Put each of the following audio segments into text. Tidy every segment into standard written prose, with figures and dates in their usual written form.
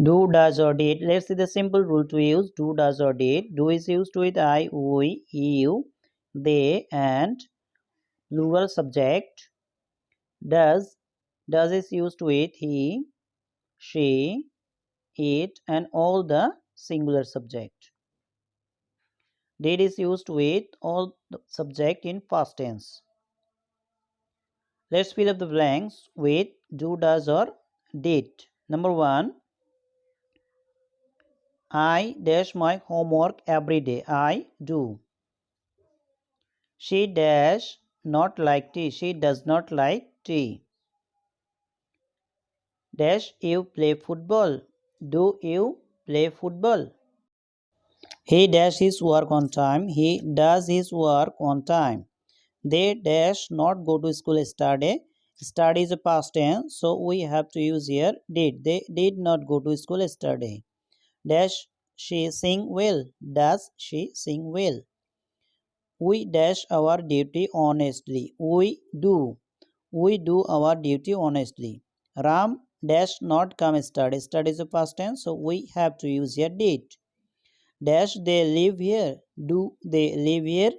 Do, does, or did. Let's see the simple rule to use do, does, or did. Do is used with I, we, you, they, and plural subject. Does is used with he, she, it, and all the singular subject. Did is used with all the subject in past tense. Let's fill up the blanks with do, does, or did. Number 1. I dash my homework every day. I do. She dash not like tea. She does not like tea. Dash you play football. Do you play football? He dash his work on time. He does his work on time. They dash not go to school yesterday. Study is a past tense, so we have to use here did. They did not go to school yesterday. Dash she sing well. Does she sing well? We dash our duty honestly. We do. We do our duty honestly. Ram dash not come study. Study is a past tense, so we have to use here did. Dash they live here. Do they live here?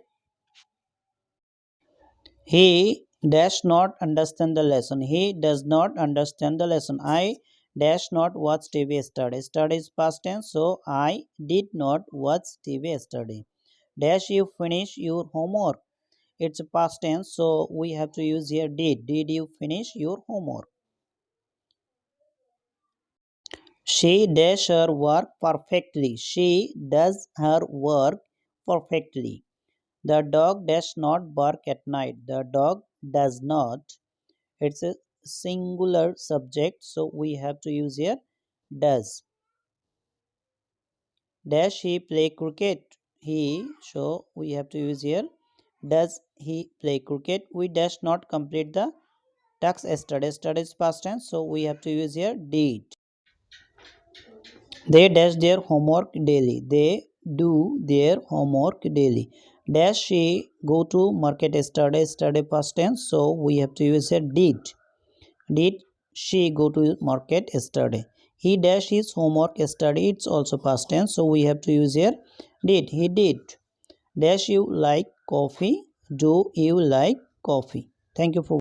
He dash not understand the lesson. He does not understand the lesson. I dash not watch TV yesterday. Study is past tense, so I did not watch TV yesterday. Dash you finish your homework. It's a past tense, so we have to use here did. Did you finish your homework? She does her work perfectly. She does her work perfectly. The dog does not bark at night. The dog does not. It's a singular subject, so we have to use here does. Does he play cricket? He, so we have to use here does he play cricket? We does not complete the task yesterday. Yesterday is past tense, so we have to use here did. They dash their homework daily. They do their homework daily. Dash she go to market yesterday. Yesterday past tense, so we have to use here did. Did she go to market yesterday? He dashed his homework yesterday. It's also past tense, so we have to use here did. He did. Dash you like coffee? Do you like coffee? Thank you for